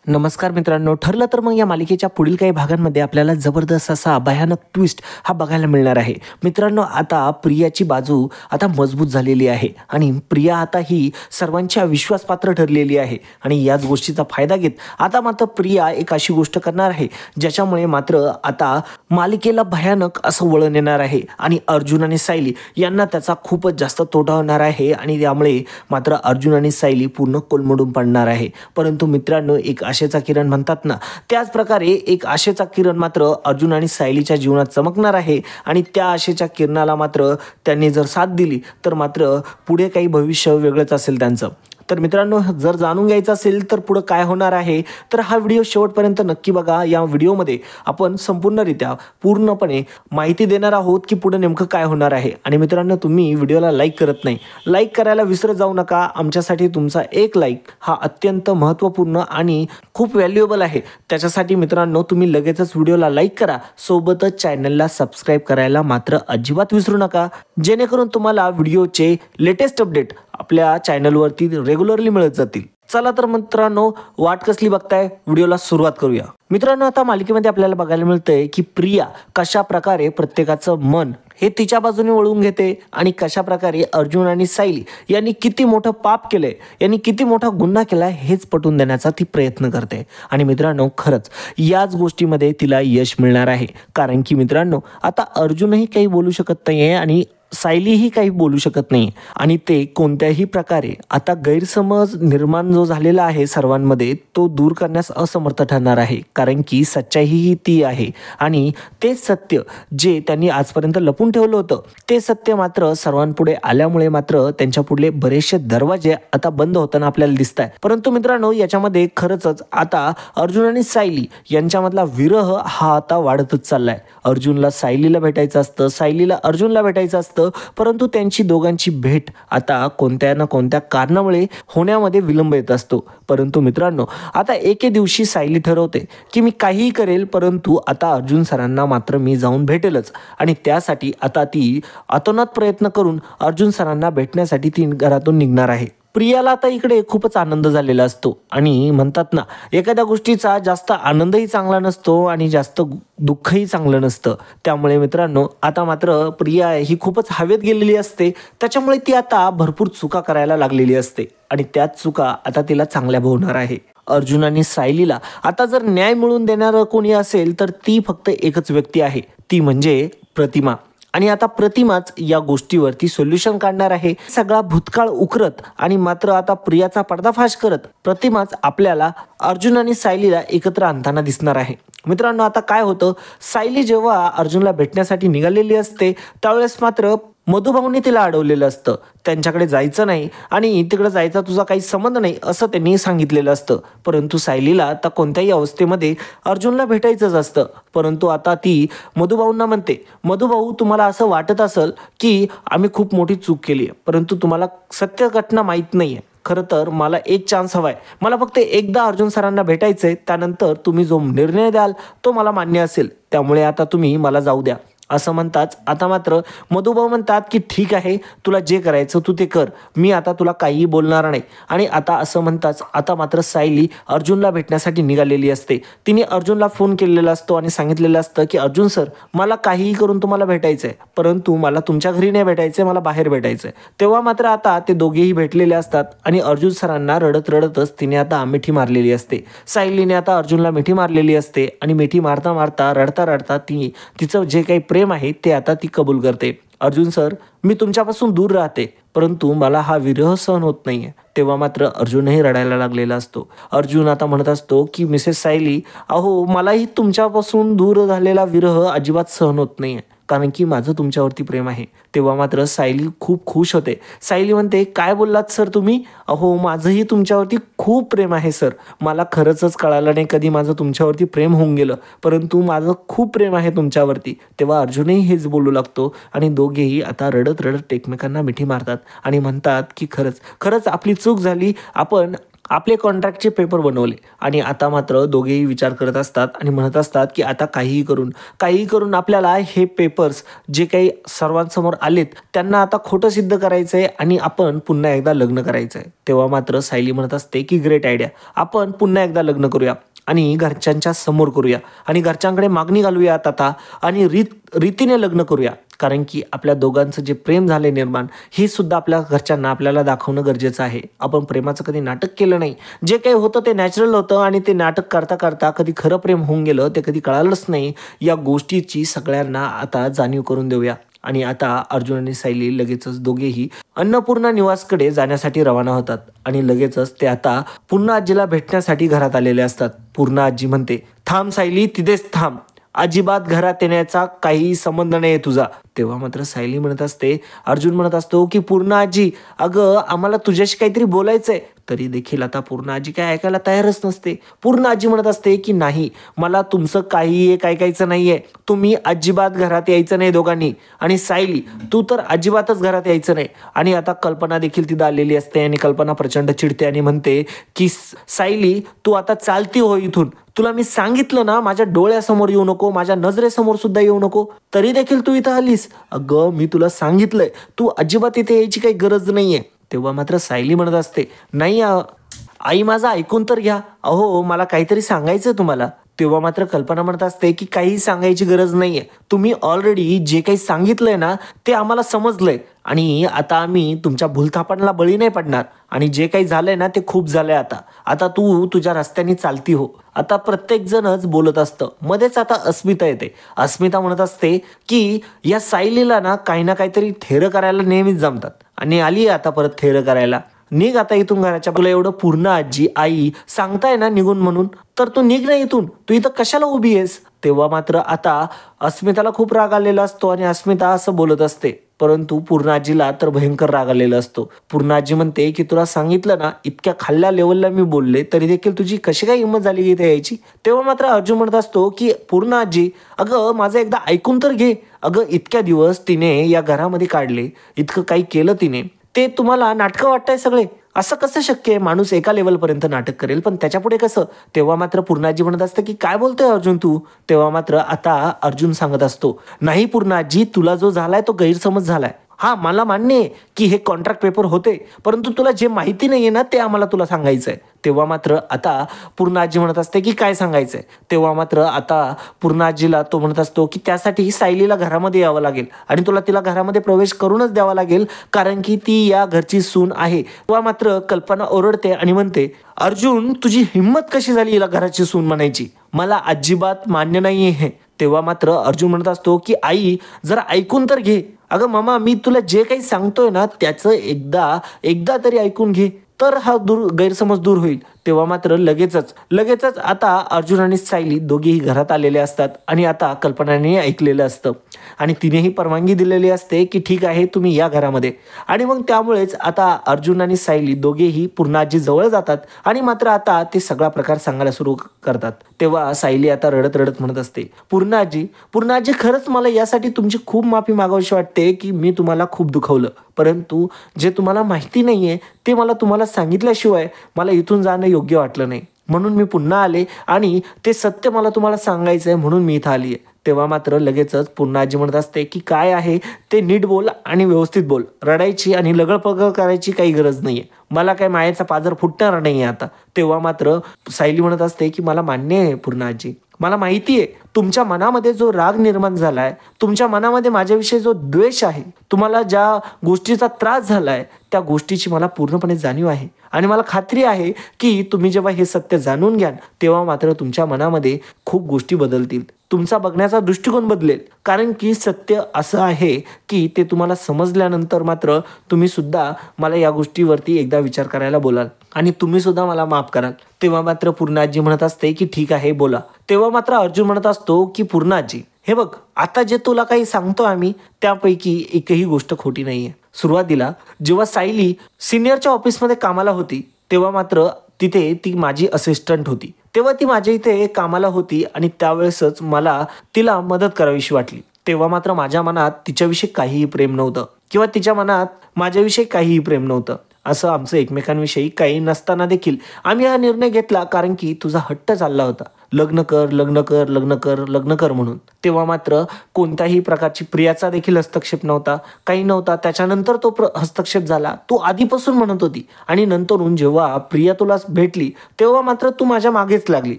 नमस्कार मित्रांनो, ठरलं तर मग या मालिकेच्या पुढील काही भागांमध्ये आपल्याला जबरदस्त असा भयानक ट्विस्ट हा बघायला मिळणार आहे. मित्रांनो, आता प्रियाची बाजू आता मजबूत झालेली आहे आणि प्रिया आता ही सर्वांच्या विश्वासपात्र ठरलेली आहे आणि याच गोष्टीचा फायदा घेत आता मात्र प्रिया एक अशी गोष्ट करणार आहे ज्याच्यामुळे मात्र आता मालिकेला भयानक असं वळण येणार आहे आणि अर्जुन आणि सायली यांना त्याचा खूपच जास्त तोटा होणार आहे आणि त्यामुळे मात्र अर्जुन आणि सायली पूर्ण कोलमडून पडणार आहे. परंतु मित्रांनो, एक आशेचा किरण म्हणतात ना, त्याच प्रकारे एक आशेचा किरण मात्र अर्जुन आणि सायलीच्या जीवनात चमकणार आहे आणि त्या आशेच्या किरणाला मात्र त्यांनी जर साथ दिली तर मात्र पुढे काही भविष्य वेगळंच असेल त्यांचं. तर मित्रांनो, जर जाणून घ्यायचं असेल तर पुढे काय होणार आहे तर हा व्हिडिओ शेवटपर्यंत नक्की बघा. या व्हिडिओमध्ये आपण संपूर्णरित्या पूर्णपणे माहिती देणार आहोत की पुढे नेमकं काय होणार आहे. आणि मित्रांनो, तुम्ही व्हिडिओला लाईक करत नाही, लाईक करायला विसरत जाऊ नका. आमच्यासाठी तुमचा एक लाईक हा अत्यंत महत्त्वपूर्ण आणि खूप व्हॅल्युएबल आहे. त्याच्यासाठी मित्रांनो, तुम्ही लगेचच व्हिडिओला लाईक करा, सोबतच चॅनलला सबस्क्राईब करायला मात्र अजिबात विसरू नका, जेणेकरून तुम्हाला व्हिडिओचे लेटेस्ट अपडेट आपल्या चॅनलवरती रेग्युलरली मिळत जातील. चला तर मित्रांनो, वाट कसली बघताय, व्हिडिओला सुरुवात करूया. मित्रांनो, आता मालिकेमध्ये आपल्याला बघायला मिळतंय की प्रिया कशा प्रकारे प्रत्येकाचं मन हे तिच्या बाजूने वळवून घेते आणि कशा प्रकारे अर्जुन आणि सायली यांनी किती मोठं पाप केलंय, यांनी किती मोठा गुन्हा केलाय हेच पटवून देण्याचा ती प्रयत्न करते. आणि मित्रांनो, खरंच याच गोष्टीमध्ये तिला यश मिळणार आहे. कारण की मित्रांनो, आता अर्जुनही काही बोलू शकत नाहीये आणि सायलीही काही बोलू शकत नाही आणि ते कोणत्याही प्रकारे आता गैरसमज निर्माण जो झालेला आहे सर्वांमध्ये तो दूर करण्यास असमर्थ ठरणार आहे. कारण की सच्चाई ही ती आहे आणि ते सत्य जे त्यांनी आजपर्यंत लपून ठेवलं होतं ते सत्य मात्र सर्वांपुढे आल्यामुळे मात्र त्यांच्या पुढले बरेचसे दरवाजे आता बंद होताना आपल्याला दिसत आहे. परंतु मित्रांनो, याच्यामध्ये खरंच आता अर्जुन आणि सायली यांच्यामधला विरह हा आता वाढतच चाललाय. अर्जुनला सायलीला भेटायचं असतं, सायलीला अर्जुनला भेटायचं असतं, परंतु त्यांची दोघांची भेट आता कोणत्या ना कोणत्या कारणामुळे होण्यामध्ये विलंब येत असतो. परंतु मित्रांनो, आता एके दिवशी सायली ठरवते की मी काहीही करेल, परंतु आता अर्जुन सरांना मात्र मी जाऊन भेटेलच. आणि त्यासाठी आता ती अतोनात प्रयत्न करून अर्जुन सरांना भेटण्यासाठी ती घरातून निघणार आहे. प्रियाला आता इकडे खूपच आनंद झालेला असतो आणि म्हणतात ना, एखाद्या गोष्टीचा जास्त आनंदही चांगला नसतो आणि जास्त दुःखही चांगलं नसतं. त्यामुळे मित्रांनो, आता मात्र प्रिया ही खूपच हवेत गेलेली असते. त्याच्यामुळे ती आता भरपूर चुका करायला लागलेली असते आणि त्याच चुका आता तिला चांगल्या भोवणार आहे. अर्जुन आणि सायलीला आता जर न्याय मिळवून देणारं कोणी असेल तर ती फक्त एकच व्यक्ती आहे, ती म्हणजे प्रतिमा. आणि आता प्रतिमाच या गोष्टीवरती सोल्युशन काढणार आहे. सगळा भूतकाळ उकरत आणि मात्र आता प्रियाचा पर्दाफाश करत प्रतिमाच आपल्याला अर्जुन आणि सायलीला एकत्र आणताना दिसणार आहे. मित्रांनो, आता काय होतं, सायली जेव्हा अर्जुनला भेटण्यासाठी निघालेली असते त्यावेळेस मात्र मधुभाऊने तिला अडवलेलं असतं. त्यांच्याकडे जायचं नाही आणि तिकडे जायचा तुझा काही संबंध नाही असं त्यांनी सांगितलेलं असतं. परंतु सायलीला आता कोणत्याही अवस्थेमध्ये अर्जुनला भेटायचंच असतं. परंतु आता ती मधुभाऊंना म्हणते, मधुभाऊ, तुम्हाला असं वाटत असेल की आम्ही खूप मोठी चूक केली आहे, परंतु तुम्हाला सत्य घटना माहीत नाही आहे. खरं तर मला एक चान्स हवाय, मला फक्त एकदा अर्जुन सरांना भेटायचंय, त्यानंतर तुम्ही जो निर्णय द्याल तो मला मान्य असेल, त्यामुळे आता तुम्ही मला जाऊ द्या. असं म्हणताच आता मात्र मधुभाऊ म्हणतात की ठीक आहे, तुला जे करायचं तू ते कर, मी आता तुला काहीही बोलणार नाही. आणि आता असं म्हणताच आता मात्र सायली अर्जुनला भेटण्यासाठी निघालेली असते. तिने अर्जुनला फोन केलेला असतो आणि सांगितलेलं असतं की अर्जुन सर, मला काहीही करून तुम्हाला भेटायचं आहे, परंतु मला तुमच्या घरी नाही भेटायचं आहे, मला बाहेर भेटायचं आहे. तेव्हा मात्र आता ते दोघेही भेटलेले असतात आणि अर्जुन सरांना रडत रडतच तिने आता मिठी मारलेली असते. सायलीने आता अर्जुनला मिठी मारलेली असते आणि मिठी मारता मारता रडता रडता ती तिचं जे काही प्रेम आहे ते आता ती कबूल करते. अर्जुन सर, मी तुमच्यापासून दूर राहते, परंतु मला हा विरह सहन होत नाहीये. तेव्हा मात्र अर्जुनही रडायला लागलेला असतो. अर्जुन आता म्हणत असतो की मिसेस सायली, अहो मलाही तुमच्यापासून दूर झालेला विरह अजिबात सहन होत नाहीये, कारण की माझं तुमच्यावरती प्रेम आहे. तेव्हा मात्र सायली खूप खुश होते. सायली म्हणते, काय बोललात सर तुम्ही? अहो माझंही तुमच्यावरती खूप प्रेम आहे सर, मला खरंच कळालं नाही कधी माझं तुमच्यावरती प्रेम होऊन गेलं, परंतु माझं खूप प्रेम आहे तुमच्यावरती. तेव्हा अर्जुनही हेच बोलू लागतो आणि दोघेही आता रडत रडत एकमेकांना मिठी मारतात आणि म्हणतात की खरंच खरंच आपली चूक झाली, आपण आपले कॉन्ट्रॅक्टचे पेपर बनवले आणि आता मात्र दोघेही विचार करत असतात आणि म्हणत असतात की आता काहीही करून आपल्याला हे पेपर्स जे काही सर्वांसमोर आलेत त्यांना आता खोटं सिद्ध करायचं आहे आणि आपण पुन्हा एकदा लग्न करायचं आहे. तेव्हा मात्र सायली म्हणत असते की ग्रेट आयडिया, आपण पुन्हा एकदा लग्न करूया आणि घरच्यांच्या समोर करूया आणि घरच्यांकडे मागणी घालूयात आता आणि रीतीने लग्न करूया. कारण की आपल्या दोघांचं जे प्रेम झाले निर्माण हे सुद्धा आपल्या घरच्यांना आपल्याला दाखवणं गरजेचं आहे. आपण प्रेमाचं कधी नाटक केलं नाही, जे काही होतं ते नॅचरल होतं आणि ते नाटक करता करता कधी खरं प्रेम होऊन गेलं ते कधी कळालंच नाही. या गोष्टीची सगळ्यांना आता जाणीव करून देऊया. आणि आता अर्जुन आणि सायली लगेचच दोघेही अन्नपूर्णा निवासकडे जाण्यासाठी रवाना होतात आणि लगेचच ते आता पूर्णा आजीला भेटण्यासाठी घरात आलेले असतात. पूर्णा आजी म्हणते, थांब सायली, तिथेच थांब, अजिबात घरात येण्याचा काही संबंध नाही तुझा. तेव्हा मात्र सायली म्हणत असते, अर्जुन म्हणत असतो की पूर्णा आजी, अगं आम्हाला तुझ्याशी काहीतरी बोलायचंय. तरी देखील आता पूर्णा आजी काय ऐकायला तयारच नसते. पूर्णा आजी म्हणत असते की नाही, मला तुमचं काही एक ऐकायचं नाहीये, तुम्ही अजिबात घरात यायचं नाही दोघांनी. आणि सायली, तू तर अजिबातच घरात यायचं नाही. आणि आता कल्पना देखील तिथं आलेली असते आणि कल्पना प्रचंड चिडते आणि म्हणते की सायली, तू आता चालती हो इथून. तुला मी सांगितलं ना, माझ्या डोळ्यासमोर येऊ नको, माझ्या नजरेसमोर सुद्धा येऊ नको, तरी देखील तू इथं आलीस. अगं मी तुला सांगितलंय, तू अजिबात इथे यायची काही गरज नाहीये. तेव्हा मात्र सायली म्हणत असते, नाही आई, माझं ऐकून तर घ्या, अहो मला काहीतरी सांगायचं तुम्हाला. तेव्हा मात्र कल्पना म्हणत असते की काही सांगायची गरज नाहीये, तुम्ही ऑलरेडी जे काही सांगितलंय ना ते आम्हाला समजलंय आणि आता आम्ही तुमच्या भूलथापांना बळी नाही पडणार आणि जे काही झालंय ना ते खूप झालंय. आता तू तुझ्या रस्त्याने चालती हो. आता प्रत्येक जणच बोलत असतं, मध्येच आता अस्मिता येते. अस्मिता म्हणत असते की या सायलीला ना काहीतरी थेरं करायला नेहमीच जमतात आणि आली आता परत थेरं करायला. निघ आता इथून घराच्या. तुला एवढं पूर्ण आजी आई सांगताय ना निघून म्हणून, तर तू निघ ना इथून, तू इथं कशाला उभी आहेस. तेव्हा मात्र आता अस्मिताला खूप राग आलेला असतो आणि अस्मिता असं बोलत असते, परंतु पूर्ण आजीला तर भयंकर राग आलेला असतो. पूर्ण आजी म्हणते की तुला सांगितलं ना, इतक्या खाल्ल्या लेवलला मी बोलले तरी देखील तुझी कशी काय हिंमत झाली इथे यायची. तेव्हा मात्र अर्जुन म्हणत असतो की पूर्ण आजी, अगं माझं एकदा ऐकून तर घे. अगं इतक्या दिवस तिने या घरामध्ये काढले, इतकं काही केलं तिने, ते तुम्हाला नाटकं वाटतंय सगळे. असं कसं शक्य आहे, माणूस एका लेवलपर्यंत नाटक करेल पण त्याच्यापुढे कसं. तेव्हा मात्र पूर्णाजी म्हणत असतं की काय बोलतोय अर्जुन तू. तेव्हा मात्र आता अर्जुन सांगत असतो, नाही पूर्णाजी, तुला जो झालाय तो गैरसमज झालाय. हा मला मान्य आहे की हे कॉन्ट्रॅक्ट पेपर होते, परंतु तुला जे माहिती नाहीये ना ते आम्हाला तुला सांगायचंय. तेव्हा मात्र आता पूर्ण आजी म्हणत असते की काय सांगायचंय. तेव्हा मात्र आता पूर्ण आजीला तो म्हणत असतो की त्यासाठी सायलीला घरामध्ये यावं लागेल आणि तुला तिला घरामध्ये प्रवेश करूनच द्यावा लागेल, कारण की ती या घरची सून आहे. तेव्हा मात्र कल्पना ओरडते आणि म्हणते, अर्जुन तुझी हिंमत कशी झाली हिला घराची सून म्हणायची, मला अजिबात मान्य नाहीये हे. तेव्हा मात्र अर्जुन म्हणत असतो की आई जरा ऐकून तर घे. अगं मामा, मी तुला जे काही सांगतोय ना त्याचं एकदा तरी ऐकून घे, तर हा गैरसमज दूर होईल. तेव्हा मात्र लगेचच आता अर्जुन आणि सायली दोघेही घरात आलेले असतात आणि आता कल्पनाने ऐकलेलं असतं आणि तिनेही परवानगी दिलेली असते की ठीक आहे तुम्ही या घरामध्ये. आणि मग त्यामुळेच आता अर्जुन आणि सायली दोघेही पूर्णाजी जवळ जातात आणि मात्र आता ते सगळा प्रकार सांगायला सुरू करतात. तेव्हा सायली आता रडत म्हणत असते, पूर्णाजी खरंच मला यासाठी तुमची खूप माफी मागावीशी वाटते की मी तुम्हाला खूप दुखवलं, परंतु जे तुम्हाला माहिती नाहीये ते मला तुम्हाला सांगितल्याशिवाय मला इथून जाणं योग्य वाटलं नाही, म्हणून मी पुन्हा आले आणि ते सत्य मला तुम्हाला सांगायचंय म्हणून मी इथं आली आहे. तेव्हा मात्र लगेचच पुन्हा आजी म्हणत असते की काय आहे ते नीट बोल आणि व्यवस्थित बोल, रडायची आणि लगळपगळ करायची काही गरज नाहीये, मला काय मायेचा पाजर फुटणार नाहीये आता. तेव्हा मात्र सायली म्हणत असते की मला मान्य आहे पूर्ण आजी, मला माहिती आहे तुमच्या मनामध्ये जो राग निर्माण झालाय, तुमच्या मनामध्ये माझ्याविषयी जो द्वेष आहे, तुम्हाला ज्या गोष्टीचा त्रास झालाय त्या गोष्टीची मला पूर्णपणे जाणीव आहे आणि मला खात्री आहे की तुम्ही जेव्हा हे सत्य जाणून घ्याल तेव्हा मात्र तुमच्या मनामध्ये खूप गोष्टी बदलतील, तुमचा बघण्याचा दृष्टिकोन बदलेल. कारण की सत्य असं आहे की ते तुम्हाला समजल्यानंतर मात्र तुम्ही सुद्धा मला या गोष्टीवरती एकदा विचार करायला बोलाल आणि तुम्ही सुद्धा मला माफ कराल. तेव्हा मात्र पूर्णाजी म्हणत असते की ठीक आहे बोला. तेव्हा मात्र अर्जुन म्हणत असतो की पूर्णाजी, हे बघ आता जे तुला काही सांगतो आम्ही त्यापैकी एकही गोष्ट खोटी नाहीये. सुरुवातीला जेव्हा सायली सिनियरच्या ऑफिसमध्ये कामाला होती तेव्हा मात्र तिथे ती माझी असिस्टंट होती, तेव्हा ती माझ्या इथे कामाला होती आणि त्यावेळेसच मला तिला मदत करावीशी वाटली. तेव्हा मात्र माझ्या मनात तिच्याविषयी काहीही प्रेम नव्हतं किंवा तिच्या मनात माझ्याविषयी काहीही प्रेम नव्हतं. असं आमचं एकमेकांविषयी काही नसताना देखील आम्ही हा निर्णय घेतला, कारण की तुझा हट्ट चालला होता, लग्न कर लग्न कर लग्न कर लग्न कर म्हणून. तेव्हा मात्र कोणत्याही प्रकारची प्रियाचा देखील हस्तक्षेप नव्हता, काही नव्हता. त्याच्यानंतर तो हस्तक्षेप झाला. तू आधीपासून म्हणत होती आणि नंतरून जेव्हा प्रिया तुला भेटली तेव्हा मात्र तू माझ्या मागेच लागली.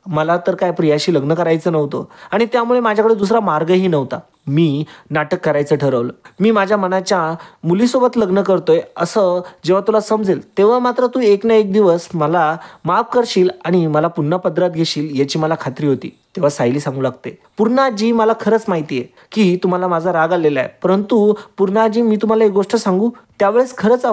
मला तर काय प्रियाशी लग्न करायचं नव्हतं आणि त्यामुळे माझ्याकडे दुसरा मार्गही नव्हता. मी नाटक करायचं ठरवलं. मी माझ्या मनाच्या मुलीसोबत लग्न करतोय असं जेव्हा तुला समजेल तेव्हा मात्र तू एक ना एक दिवस मला माफ करशील आणि मला पुन्हा पदरात घेशील याची मला खात्री होती. तेव्हा सायली सांगू लागते, पूर्णाजी मला खरंच माहिती आहे की तुम्हाला माझा राग आलेला आहे, परंतु पूर्णाजी मी तुम्हाला एक गोष्ट सांगू, त्यावेळेस खरंच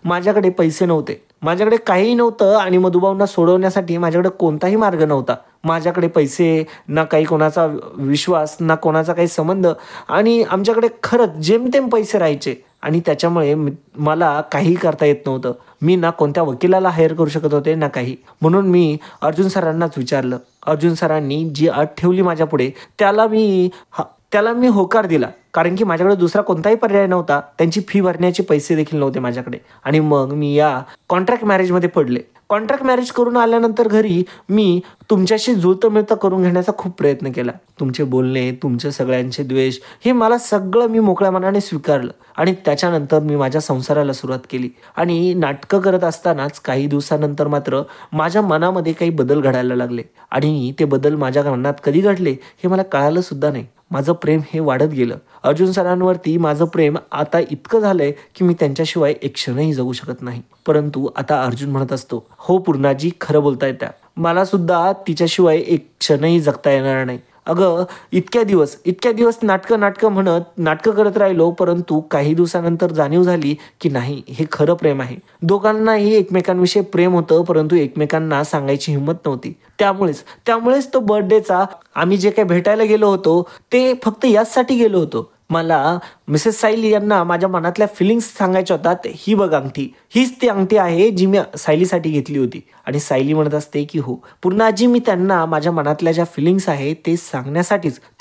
माझ्याकडे पैसे नव्हते, माझ्याकडे काहीही नव्हतं आणि मधुभाऊंना सोडवण्यासाठी माझ्याकडे कोणताही मार्ग नव्हता. माझ्याकडे पैसे ना काही कोणाचा विश्वास ना कोणाचा काही संबंध आणि आमच्याकडे खरंच जेमतेम पैसे राहायचे आणि त्याच्यामुळे मला काही करता येत नव्हतं. मी ना कोणत्या वकिलाला हायर करू शकत होते ना काही. म्हणून मी अर्जुन सरांनाच विचारलं. अर्जुन सरांनी जी अट ठेवली माझ्या पुढे त्याला मी होकार दिला, कारण की माझ्याकडे दुसरा कोणताही पर्याय नव्हता. त्यांची फी भरण्याचे पैसे देखील नव्हते माझ्याकडे. आणि मग मी या कॉन्ट्रॅक्ट मॅरेजमध्ये पडले. कॉन्ट्रॅक्ट मॅरेज करून आल्यानंतर घरी मी तुमच्याशी जुळतं मिळतं करून घेण्याचा खूप प्रयत्न केला. तुमचे बोलणे, तुमचे सगळ्यांचे द्वेष हे मला सगळं मी मोकळ्या मनाने स्वीकारलं आणि त्याच्यानंतर मी माझ्या संसाराला सुरुवात केली. आणि नाटकं करत असतानाच काही दिवसानंतर मात्र माझ्या मनामध्ये काही बदल घडायला लागले आणि ते बदल माझ्या मनात कधी घडले हे मला कळालं सुद्धा नाही. माझं प्रेम हे वाढत गेलं. अर्जुन सरांवरती माझं प्रेम आता इतकं झालंय की मी त्यांच्याशिवाय एक क्षणही जगू शकत नाही. परंतु आता अर्जुन म्हणत असतो, हो पूर्णाजी खरं बोलताय त्या, मला सुद्धा तिच्याशिवाय एक क्षणही जगता येणार नाही. अगं इतक्या दिवस नाटकं म्हणत नाटकं करत राहिलो, परंतु काही दिवसानंतर जाणीव झाली की नाही, हे खरं प्रेम आहे. दोघांनाही एकमेकांविषयी प्रेम होतं, परंतु एकमेकांना सांगायची हिंमत नव्हती. त्यामुळेच तो बर्थडेचा आम्ही जे काही भेटायला गेलो होतो ते फक्त याचसाठी गेलो होतो. मला मिसेस सायली यांना माझ्या मनातल्या फिलिंग्स सांगायच्या होतात. ही बघ अंगठी, हीच ती अंगठी आहे जी मी सायलीसाठी घेतली होती. आणि सायली म्हणत असते की हो पूर्णाजी, मी त्यांना माझ्या मनातल्या ज्या फिलिंग्स आहेत ते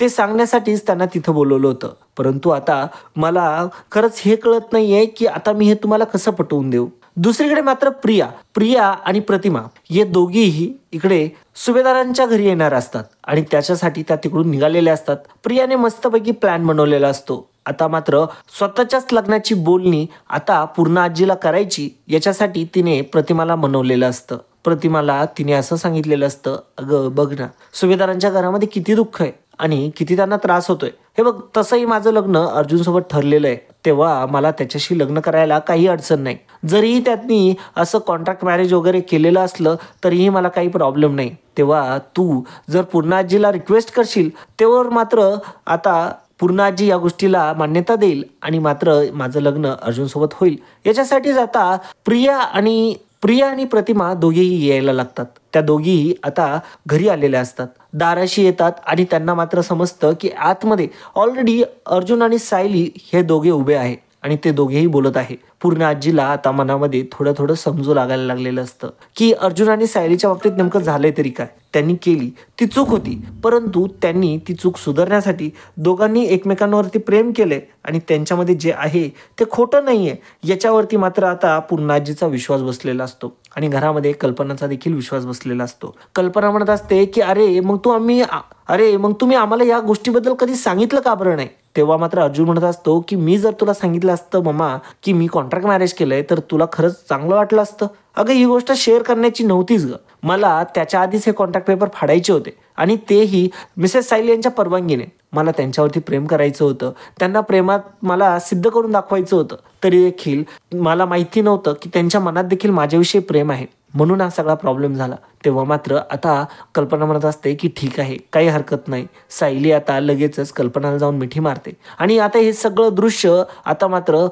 सांगण्यासाठीच त्यांना तिथं बोलवलं होतं. परंतु आता मला खरंच हे कळत नाहीये की आता मी हे तुम्हाला कसं पटवून देऊ. दुसरीकडे मात्र प्रिया आणि प्रतिमा हे दोघीही इकडे सुभेदारांच्या घरी येणार असतात आणि त्याच्यासाठी त्या तिकडून निघालेल्या असतात. प्रियाने मस्तपैकी प्लॅन बनवलेला असतो. आता मात्र स्वतःच्याच लग्नाची बोलणी आता पूर्ण आजीला करायची याच्यासाठी तिने प्रतिमाला मनवलेलं असतं. प्रतिमाला तिने असं सांगितलेलं असतं, अगं बघ ना, सुभेदारांच्या घरामध्ये किती दुःख आहे आणि किती त्यांना त्रास होतोय. हे बघ, तसंही माझं लग्न अर्जुन सोबत ठरलेलं आहे, तेव्हा मला त्याच्याशी लग्न करायला काही अडचण नाही. जरीही त्यांनी असं कॉन्ट्रॅक्ट मॅरेज वगैरे केलेलं असलं तरीही मला काही प्रॉब्लेम नाही. तेव्हा तू जर पूर्णाजीला रिक्वेस्ट करशील तेव्हा मात्र आता पूर्णाजी या गोष्टीला मान्यता देईल आणि मात्र माझं लग्न अर्जुन सोबत होईल. याच्यासाठीच आता प्रिया आणि प्रतिमा दोघेही यायला लागतात. त्या दोघीही आता घरी आलेल्या असतात. दाराशी येतात आणि त्यांना मात्र समजतं की आतमध्ये ऑलरेडी अर्जुन आणि सायली हे दोघे उभे आहे आणि ते दोघेही बोलत आहे. पूर्ण आजीला आता मनामध्ये थोडं समजू लागायला लागलेलं असतं की अर्जुन आणि सायलीच्या बाबतीत नेमकं झालंय तरी काय. त्यांनी केली ती चूक होती, परंतु त्यांनी ती चूक सुधारण्यासाठी दोघांनी एकमेकांवरती प्रेम केले आणि त्यांच्यामध्ये जे आहे ते खोटं नाहीये याच्यावरती मात्र आता पूर्ण आजीचा विश्वास बसलेला असतो आणि घरामध्ये कल्पनाचा देखील विश्वास बसलेला असतो. कल्पना म्हणत असते की अरे मग तुम्ही आम्हाला या गोष्टीबद्दल कधी सांगितलं का बरं नाही. तेव्हा मात्र अर्जुन म्हणत असतो की मी जर तुला सांगितलं असतं मम्मा की मी कॉन्ट्रॅक्ट मॅरेज केलंय तर तुला खरंच चांगलं वाटलं असतं. अगं ही गोष्ट शेअर करण्याची नव्हतीच ग. मला त्याच्या आधीच हे कॉन्ट्रॅक्ट पेपर फाडायचे होते आणि तेही मिसेस सायली यांच्या परवानगीने. मला त्यांच्यावरती प्रेम करायचं होतं, त्यांना प्रेमात मला सिद्ध करून दाखवायचं होतं. तरी देखील मला माहिती नव्हतं की त्यांच्या मनात देखील माझ्याविषयी प्रेम आहे, म्हणून हा सगळा प्रॉब्लेम झाला. तेव्हा मात्र आता कल्पना म्हणत असते की ठीक आहे, काही हरकत नाही. सायली आता लगेचच कल्पनाला जाऊन मिठी मारते आणि आता हे सगळं दृश्य आता मात्र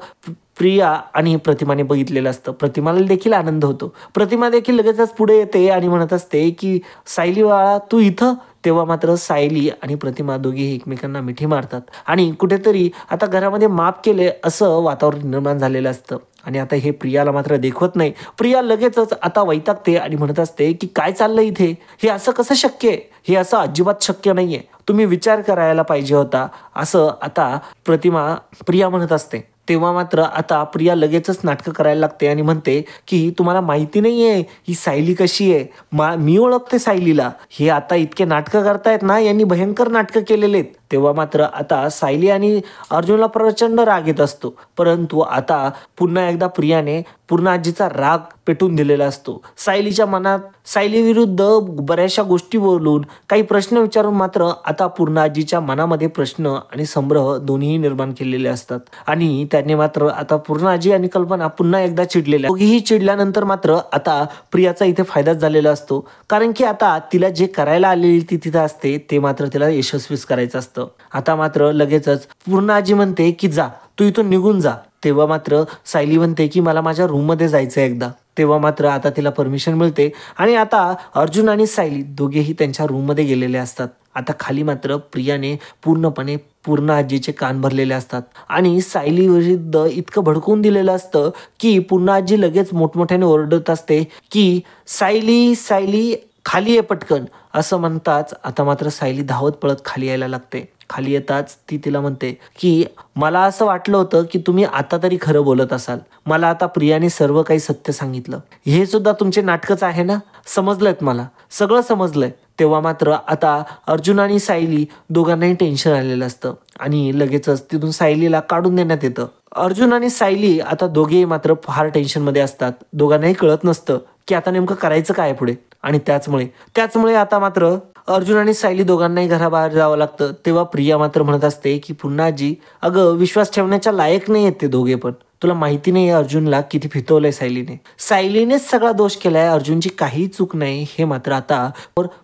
प्रिया आणि प्रतिमाने बघितलेलं असतं. प्रतिमाला देखील आनंद होतो. प्रतिमा देखील लगेचच पुढे येते आणि म्हणत असते की सायली बाळा तू इथं. तेव्हा मात्र सायली आणि प्रतिमा दोघेही एकमेकांना मिठी मारतात आणि कुठेतरी आता घरामध्ये माफ केले असं वातावरण निर्माण झालेलं असतं. आणि आता हे प्रियाला मात्र देखवत नाही. प्रिया लगेचच आता वैतागते आणि म्हणत असते की काय चाललं इथे, हे असं कसं शक्य आहे, हे असं अजिबात शक्य नाहीये, तुम्ही विचार करायला पाहिजे होता, असं आता प्रिया म्हणत असते. तेव्हा मात्र आता प्रिया लगेचच नाटकं करायला लागते आणि म्हणते की तुम्हाला माहिती नाहीये ही सायली कशी आहे, मी ओळखते सायलीला, हे आता इतके नाटकं करतायत ना, यांनी भयंकर नाटकं केलेले आहेत. तेव्हा मात्र आता सायली आणि अर्जुनला प्रचंड राग येत असतो. परंतु आता पुन्हा एकदा प्रियाने पूर्ण आजीचा राग पेटून दिलेला असतो. सायलीच्या मनात सायली विरुद्ध बऱ्याचशा गोष्टी बोलून काही प्रश्न विचारून मात्र आता पूर्ण आजीच्या मनामध्ये प्रश्न आणि संभ्रम दोन्ही निर्माण केलेले असतात. आणि त्यांनी मात्र आता पूर्ण आजी आणि कल्पना पुन्हा एकदा चिडलेल्या. दोघीही चिडल्यानंतर मात्र आता प्रियाचा इथे फायदाच झालेला असतो. कारण की आता तिला जे करायला आलेली ती तिथं असते ते मात्र तिला यशस्वीच करायचं असतं. आता मात्र लगेचच पूर्ण आजी म्हणते की जा, तू इथून निघून जा. तेव्हा मात्र सायली म्हणते की मला माझ्या रूममध्ये जायचं एकदा. तेव्हा मात्र आता तिला परमिशन मिळते आणि आता अर्जुन आणि सायली दोघेही त्यांच्या रूममध्ये गेलेले असतात. आता खाली मात्र प्रियाने पूर्णपणे पूर्ण आजीचे कान भरलेले असतात आणि सायली विरुद्ध इतकं भडकून दिलेलं असतं की पूर्ण आजी लगेच मोठमोठ्याने ओरडत असते की सायली सायली खाली ये पटकन, असं म्हणताच आता मात्र सायली धावत पळत खाली यायला लागते. खाली येताच ती तिला म्हणते की मला असं वाटलं होतं की तुम्ही आता तरी खरं बोलत असाल. मला आता प्रियाने सर्व काही सत्य सांगितलं. हे सुद्धा तुमचे नाटकच आहे ना, समजलंयत, मला सगळं समजलंय. तेव्हा मात्र आता अर्जुन आणि सायली दोघांनाही टेन्शन आलेलं असतं आणि लगेचच तिथून सायलीला काढून देण्यात येतं. अर्जुन आणि सायली आता दोघेही मात्र फार टेन्शनमध्ये असतात. दोघांनाही कळत नसतं की आता नेमकं करायचं काय पुढे. आणि त्याचमुळे आता मात्र अर्जुन आणि सायली दोघांनाही घराबाहेर जावं लागतं. तेव्हा प्रिया मात्र म्हणत असते की पुन्हा आजी, अगं विश्वास ठेवण्याच्या लायक नाही आहेत ते दोघे पण. तुला माहिती नाही अर्जुनला किती फितवलंय सायलीनेच सगळा दोष केलाय, अर्जुनची काही चूक नाही हे मात्र आता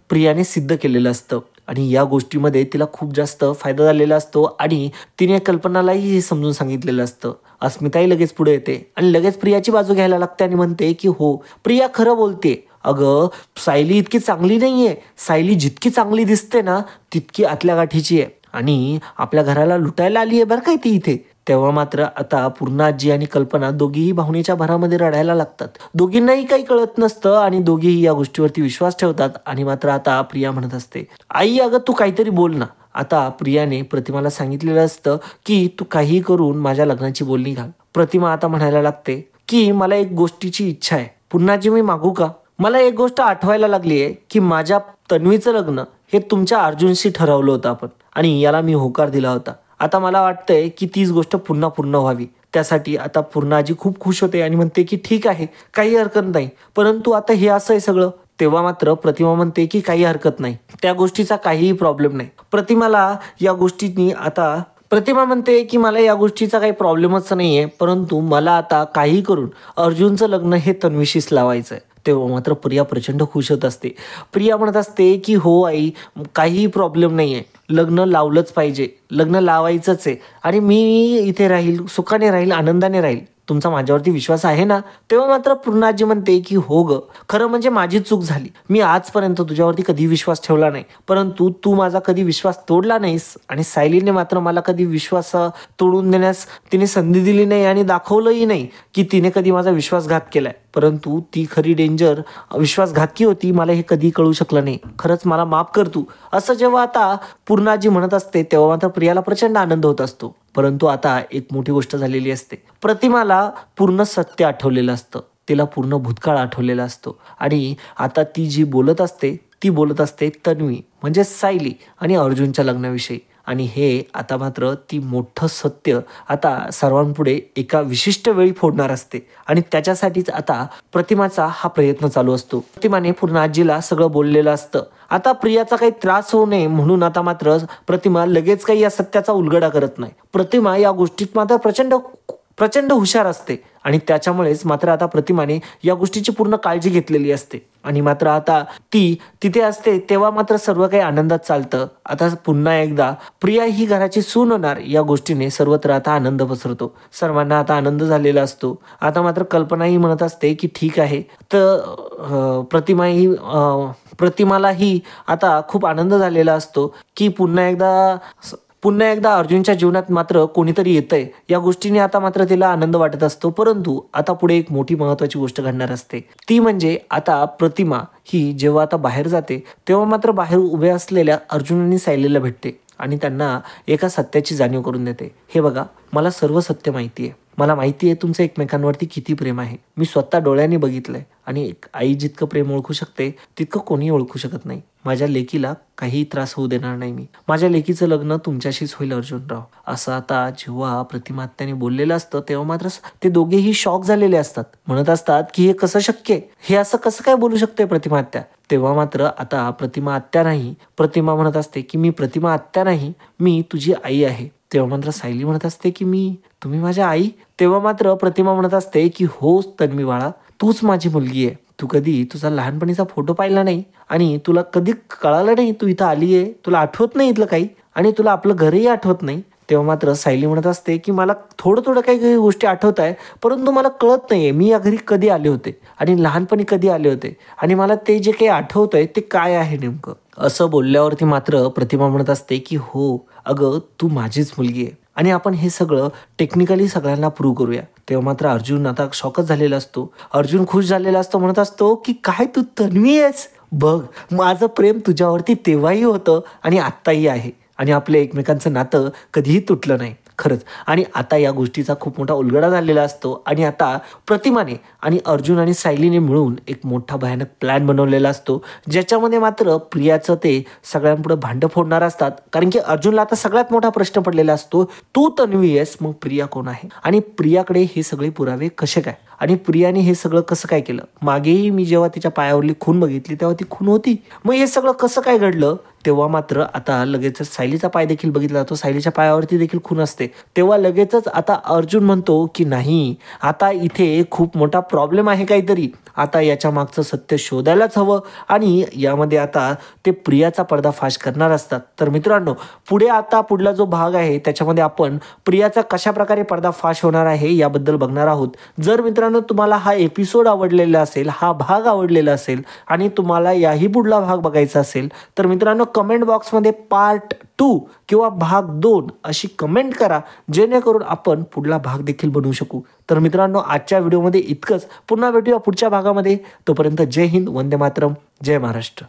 प्रियाने सिद्ध केलेलं असतं. आणि या गोष्टीमध्ये तिला खूप जास्त फायदा झालेला असतो आणि तिने कल्पनालाही हे समजून सांगितलेलं असतं. अस्मिताही लगेच पुढे येते आणि लगेच प्रियाची बाजू घ्यायला लागते आणि म्हणते की हो, प्रिया खरं बोलते. अगं सायली इतकी चांगली नाहीये, सायली जितकी चांगली दिसते ना तितकी आतल्या गाठीची आहे आणि आपल्या घराला लुटायला आली आहे बरं काय ती इथे. तेव्हा मात्र आता पूर्ण आजी आणि कल्पना दोघीही भावनेच्या भरामध्ये रडायला लागतात. दोघींनाही काही कळत नसतं आणि दोघीही या गोष्टीवरती विश्वास ठेवतात. आणि मात्र आता प्रिया म्हणत असते, आई अगं तू काहीतरी बोल ना. आता प्रियाने प्रतिमाला सांगितलेलं असतं की तू काही करून माझ्या लग्नाची बोलणी घाल. प्रतिमा आता म्हणायला लागते की मला एक गोष्टीची इच्छा आहे, पुन्हा जी मी मागू का. मला एक गोष्ट आठवायला लागली आहे की माझ्या तन्वीचं लग्न हे तुमच्या अर्जुनशी ठरवलं होतं आपण आणि याला मी होकार दिला होता. आता मला वाटतंय की तीच गोष्ट पुन्हा पूर्ण व्हावी. त्यासाठी आता पूर्ण आजी खूप खुश होते आणि म्हणते की ठीक आहे, काही हरकत नाही, परंतु आता हे असं आहे सगळं. तेव्हा मात्र प्रतिमा म्हणते की काही हरकत नाही, त्या गोष्टीचा काहीही प्रॉब्लेम नाही. प्रतिमा म्हणते की मला या गोष्टीचा काही प्रॉब्लेमच नाहीये, परंतु मला आता काही करून अर्जुनचं लग्न हे तन्वीशीच लावायचं आहे. तेव्हा मात्र प्रिया प्रचंड खुश होत असते. प्रिया म्हणत असते की हो आई, काहीही प्रॉब्लेम नाहीये, लग्न लावलंच पाहिजे, लग्न लावायचंच आहे आणि मी इथे राहील, सुखाने राहील, आनंदाने राहील. तुमचा माझ्यावरती विश्वास आहे ना. तेव्हा मात्र पूर्ण आजी म्हणते की हो ग, खरं म्हणजे माझी चूक झाली. मी आजपर्यंत तुझ्यावरती कधी विश्वास ठेवला नाही, परंतु तू माझा कधी विश्वास तोडला नाहीस आणि सायलीने मात्र मला कधी विश्वास तोडून देण्यास तिने संधी दिली नाही आणि दाखवलंही नाही की तिने कधी माझा विश्वासघात केलाय. परंतु ती खरी डेंजर विश्वासघातकी होती, मला हे कधी कळू शकलं नाही. खरंच मला माफ कर तू. असं जेव्हा आता पूर्ण आजी म्हणत असते तेव्हा मात्र प्रियाला प्रचंड आनंद होत असतो. परंतु आता एक मोठी गोष्ट झालेली असते. प्रतिमाला पूर्ण सत्य आठवलेलं असतं, तिला पूर्ण भूतकाळ आठवलेला असतो आणि आता ती जी बोलत असते तन्वी म्हणजे सायली आणि अर्जुनच्या लग्नाविषयी. आणि हे आता मात्र ती मोठं सत्य आता सर्वांपुढे एका विशिष्ट वेळी फोडणार असते आणि त्याच्यासाठीच आता प्रतिमाचा हा प्रयत्न चालू असतो. प्रतिमाने पूर्ण आजीला सगळं बोललेलं असतं. आता प्रियाचा काही त्रास होऊ नये म्हणून आता मात्र प्रतिमा लगेच काही या सत्याचा उलगडा करत नाही. प्रतिमा या गोष्टीत मात्र प्रचंड हुशार असते आणि त्याच्यामुळेच मात्र आता प्रतिमाने या गोष्टीची पूर्ण काळजी घेतलेली असते. आणि मात्र आता ती तिथे असते तेव्हा मात्र सर्व काही आनंदात चालतं. आता पुन्हा एकदा प्रिया ही घराची सून होणार या गोष्टीने सर्वत्र आता आनंद पसरतो. सर्वांना आता आनंद झालेला असतो. आता मात्र कल्पनाही म्हणत असते की ठीक आहे. तर प्रतिमालाही आता खूप आनंद झालेला असतो की पुन्हा एकदा अर्जुनच्या जीवनात मात्र कोणीतरी येतंय या गोष्टीने आता मात्र तिला आनंद वाटत असतो. परंतु आता पुढे एक मोठी महत्वाची गोष्ट घडणार असते. ती म्हणजे आता प्रतिमा ही जेव्हा आता बाहेर जाते तेव्हा मात्र बाहेर उभे असलेल्या अर्जुन आणि सायलीला भेटते आणि त्यांना एका सत्याची जाणीव करून देते. हे बघा, मला सर्व सत्य माहिती आहे. मला माहिती आहे तुमचं एकमेकांवरती किती प्रेम आहे. मी स्वतः डोळ्यांनी बघितलंय आणि एक आई जितकं प्रेम ओळखू शकते तितकं कोणी ओळखू शकत नाही. माझ्या लेकीला काही त्रास होऊ देणार नाही मी. माझ्या लेकीचं लग्न तुमच्याशीच होईल अर्जुनराव. असं आता जेव्हा प्रतिमा आत्याने बोललेलं असतं तेव्हा मात्र ते दोघेही शॉक झालेले असतात. म्हणत असतात की हे कसं शक्य आहे, हे असं कसं काय बोलू शकते प्रतिमा आत्या. तेव्हा मात्र आता प्रतिमा आत्या नाही, प्रतिमा म्हणत असते की मी प्रतिमा आत्या नाही, मी तुझी आई आहे. तेव्हा मात्र सायली म्हणत असते की तुम्ही माझ्या आई. तेव्हा मात्र प्रतिमा म्हणत असते की हो तन्वी बाळा, तूच माझी मुलगी आहे. तू कधी तुझा लहानपणीचा फोटो पाहिला नाही आणि तुला कधी कळालं नाही तू इथं आली आहे, तुला आठवत नाही इथलं काही आणि तुला आपलं घरही आठवत नाही. तेव्हा मात्र सायली म्हणत असते की मला थोडं थोडं काही गोष्टी आठवत आहे, परंतु मला कळत नाहीये मी या घरी कधी आले होते आणि लहानपणी कधी आले होते आणि मला ते जे काही आठवत आहे ते काय आहे नेमकं. असं बोलल्यावरती मात्र प्रतिमा म्हणत असते की हो अगं तू माझीच मुलगी आहे आणि आपण हे सगळं टेक्निकली सगळ्यांना प्रूव्ह करूया. तेव्हा मात्र अर्जुन आता शॉकच झालेला असतो. अर्जुन खुश झालेला असतो, म्हणत असतो की काय तू तन्वी आहेस. बघ, माझं प्रेम तुझ्यावरती तेव्हाही होतं आणि आत्ताही आहे आणि आपल्या एकमेकांचं नातं कधीही तुटलं नाही खरंच. आणि आता या गोष्टीचा खूप मोठा उलगडा झालेला असतो आणि आता प्रतिमाने आणि अर्जुन आणि सायलीने मिळून एक मोठा भयानक प्लॅन बनवलेला असतो, ज्याच्यामध्ये मात्र प्रियाचं ते सगळ्यांपुढे भांडं फोडणार असतात. कारण की अर्जुनला आता सगळ्यात मोठा प्रश्न पडलेला असतो, तू तन्वी आहेस मग प्रिया कोण आहे आणि प्रियाकडे हे सगळे पुरावे कसे काय आणि प्रियाने हे सगळं कसं काय केलं. मागेही मी जेव्हा तिच्या पायावरली खून बघितली तेव्हा ती खून होती, मग हे सगळं कसं काय घडलं. तेव्हा मात्र आता लगेचच सायलीचा पाय देखील बघितला जातो, सायलीच्या पायावरती देखील खून असते. तेव्हा लगेचच आता अर्जुन म्हणतो की नाही, आता इथे खूप मोठा प्रॉब्लेम आहे काहीतरी, आता याच्या मागचं सत्य शोधायलाच हवं आणि यामध्ये आता ते प्रियाचा पर्दाफाश करणार असतात. तर मित्रांनो, पुढे आता पुढला जो भाग आहे त्याच्यामध्ये आपण प्रियाचा कशा प्रकारे पर्दाफाश होणार आहे याबद्दल बघणार आहोत. जर मित्रांनो तुम्हाला हा एपिसोड आवडलेला असेल, हा भाग आवडलेला असेल आणि तुम्हाला याही पुढला भाग बघायचा असेल तर मित्रांनो कमेंट बॉक्समध्ये पार्ट 2 किंवा भाग 2 अशी कमेंट करा, जेणेकरून आपण पुढला भाग देखील बनवू शकू. तर मित्रांनो आजच्या व्हिडिओमध्ये इतकंच. पुन्हा भेटूया पुढच्या भागामध्ये. तोपर्यंत जय हिंद, वंदे मातरम, जय महाराष्ट्र.